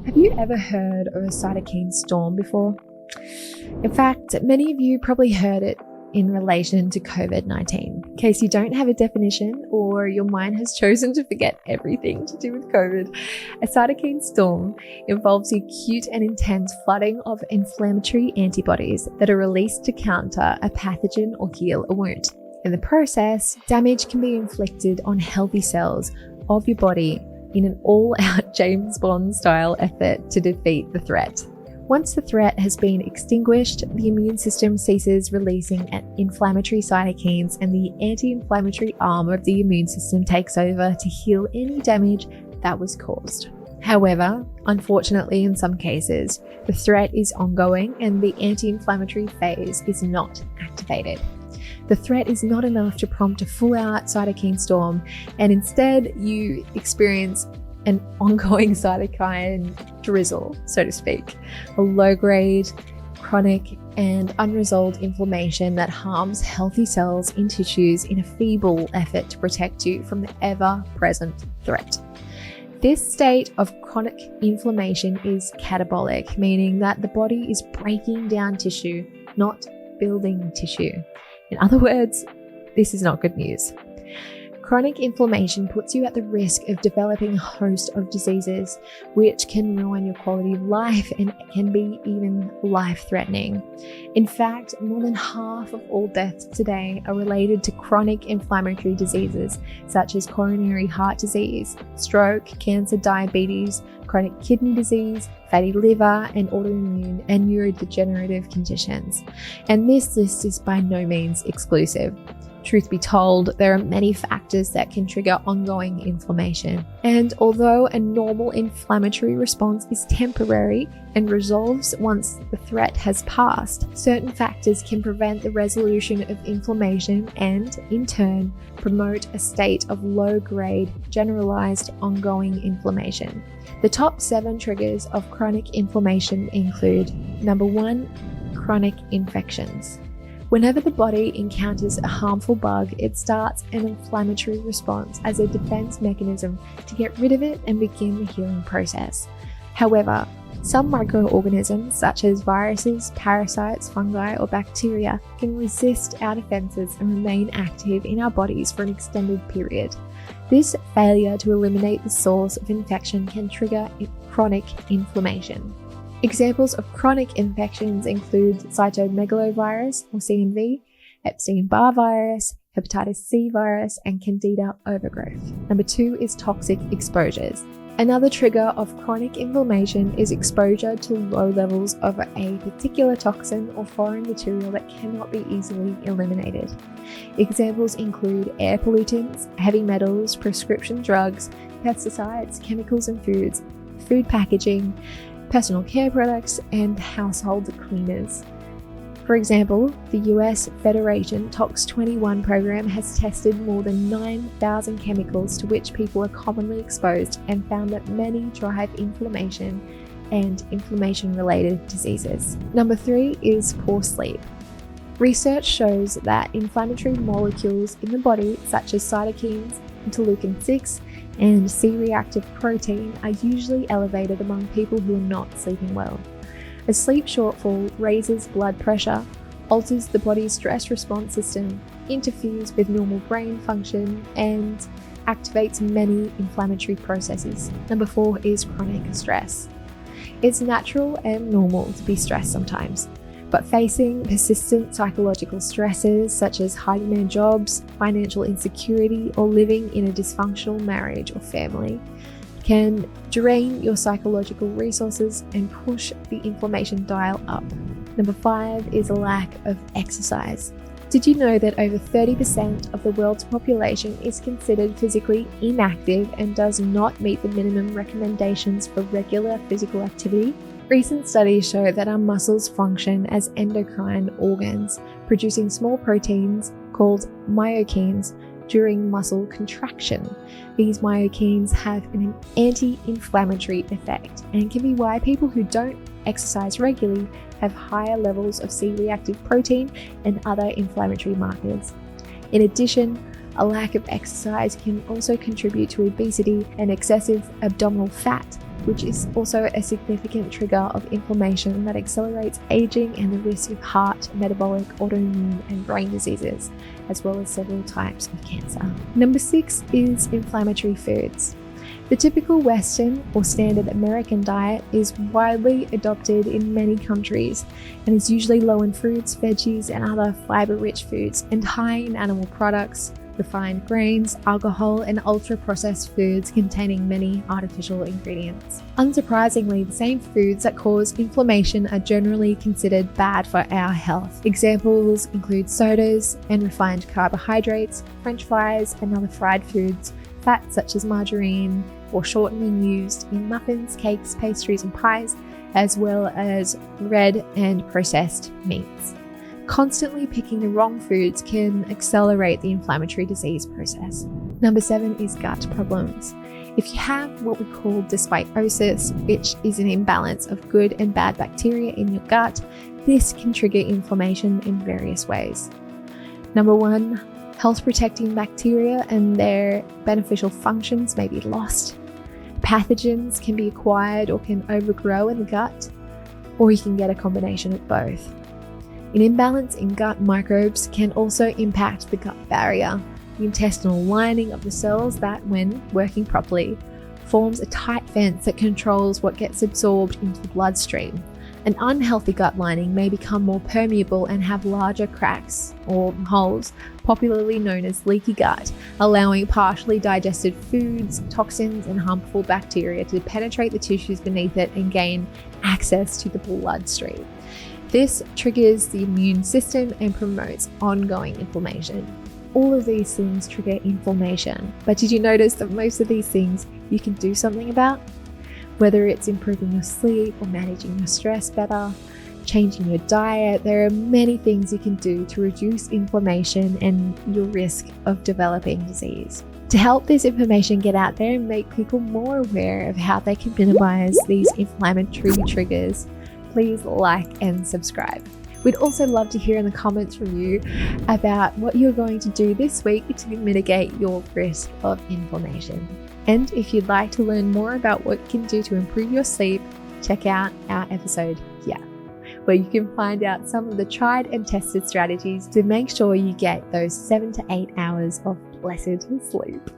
Have you ever heard of a cytokine storm before? In fact, many of you probably heard it in relation to COVID-19. In case you don't have a definition or your mind has chosen to forget everything to do with COVID, a cytokine storm involves the acute and intense flooding of inflammatory antibodies that are released to counter a pathogen or heal a wound. In the process, damage can be inflicted on healthy cells of your body in an all-out James Bond style effort to defeat the threat. Once the threat has been extinguished, the immune system ceases releasing inflammatory cytokines and the anti-inflammatory arm of the immune system takes over to heal any damage that was caused. However, unfortunately in some cases, the threat is ongoing and the anti-inflammatory phase is not activated. The threat is not enough to prompt a full-out cytokine storm, and instead you experience an ongoing cytokine drizzle, so to speak, a low-grade, chronic, and unresolved inflammation that harms healthy cells in tissues in a feeble effort to protect you from the ever-present threat. This state of chronic inflammation is catabolic, meaning that the body is breaking down tissue, not building tissue. In other words, this is not good news. Chronic inflammation puts you at the risk of developing a host of diseases, which can ruin your quality of life and can be even life-threatening. In fact, more than half of all deaths today are related to chronic inflammatory diseases, such as coronary heart disease, stroke, cancer, diabetes, chronic kidney disease, fatty liver, and autoimmune and neurodegenerative conditions. And this list is by no means exclusive. Truth be told, there are many factors that can trigger ongoing inflammation. And although a normal inflammatory response is temporary and resolves once the threat has passed, certain factors can prevent the resolution of inflammation and, in turn, promote a state of low-grade, generalized, ongoing inflammation. The top 7 triggers of chronic inflammation include: number 1, chronic infections. Whenever the body encounters a harmful bug, it starts an inflammatory response as a defense mechanism to get rid of it and begin the healing process. However, some microorganisms, such as viruses, parasites, fungi, or bacteria, can resist our defenses and remain active in our bodies for an extended period. This failure to eliminate the source of infection can trigger chronic inflammation. Examples of chronic infections include cytomegalovirus, or CMV, Epstein-Barr virus, hepatitis C virus, and Candida overgrowth. Number 2 is toxic exposures. Another trigger of chronic inflammation is exposure to low levels of a particular toxin or foreign material that cannot be easily eliminated. Examples include air pollutants, heavy metals, prescription drugs, pesticides, chemicals in foods, food packaging, personal care products, and household cleaners. For example, the US Federation Tox 21 program has tested more than 9,000 chemicals to which people are commonly exposed and found that many drive inflammation and inflammation-related diseases. Number 3 is poor sleep. Research shows that inflammatory molecules in the body, such as cytokines, interleukin-6, and C-reactive protein are usually elevated among people who are not sleeping well. A sleep shortfall raises blood pressure, alters the body's stress response system, interferes with normal brain function, and activates many inflammatory processes. Number 4 is chronic stress. It's natural and normal to be stressed sometimes, but facing persistent psychological stresses such as high-demand jobs, financial insecurity, or living in a dysfunctional marriage or family can drain your psychological resources and push the inflammation dial up. Number 5 is a lack of exercise. Did you know that over 30% of the world's population is considered physically inactive and does not meet the minimum recommendations for regular physical activity? Recent studies show that our muscles function as endocrine organs, producing small proteins called myokines during muscle contraction. These myokines have an anti-inflammatory effect and can be why people who don't exercise regularly have higher levels of C-reactive protein and other inflammatory markers. In addition, a lack of exercise can also contribute to obesity and excessive abdominal fat, which is also a significant trigger of inflammation that accelerates aging and the risk of heart, metabolic, autoimmune, and brain diseases, as well as several types of cancer. Number 6 is inflammatory foods. The typical Western or standard American diet is widely adopted in many countries and is usually low in fruits, veggies, and other fiber-rich foods, and high in animal products, refined grains, alcohol, and ultra-processed foods containing many artificial ingredients. Unsurprisingly, the same foods that cause inflammation are generally considered bad for our health. Examples include sodas and refined carbohydrates, French fries, and other fried foods, fats such as margarine or shortening used in muffins, cakes, pastries, and pies, as well as red and processed meats. Constantly picking the wrong foods can accelerate the inflammatory disease process. Number 7 is gut problems. If you have what we call dysbiosis, which is an imbalance of good and bad bacteria in your gut, this can trigger inflammation in various ways. Number 1, health-protecting bacteria and their beneficial functions may be lost. Pathogens can be acquired or can overgrow in the gut, or you can get a combination of both. An imbalance in gut microbes can also impact the gut barrier, the intestinal lining of the cells that, when working properly, forms a tight fence that controls what gets absorbed into the bloodstream. An unhealthy gut lining may become more permeable and have larger cracks or holes, popularly known as leaky gut, allowing partially digested foods, toxins, and harmful bacteria to penetrate the tissues beneath it and gain access to the bloodstream. This triggers the immune system and promotes ongoing inflammation. All of these things trigger inflammation, but did you notice that most of these things you can do something about? Whether it's improving your sleep or managing your stress better, changing your diet, there are many things you can do to reduce inflammation and your risk of developing disease. To help this information get out there and make people more aware of how they can minimize these inflammatory triggers, please like and subscribe. We'd also love to hear in the comments from you about what you're going to do this week to mitigate your risk of inflammation. And if you'd like to learn more about what you can do to improve your sleep, check out our episode here, where you can find out some of the tried and tested strategies to make sure you get those 7 to 8 hours of blessed sleep.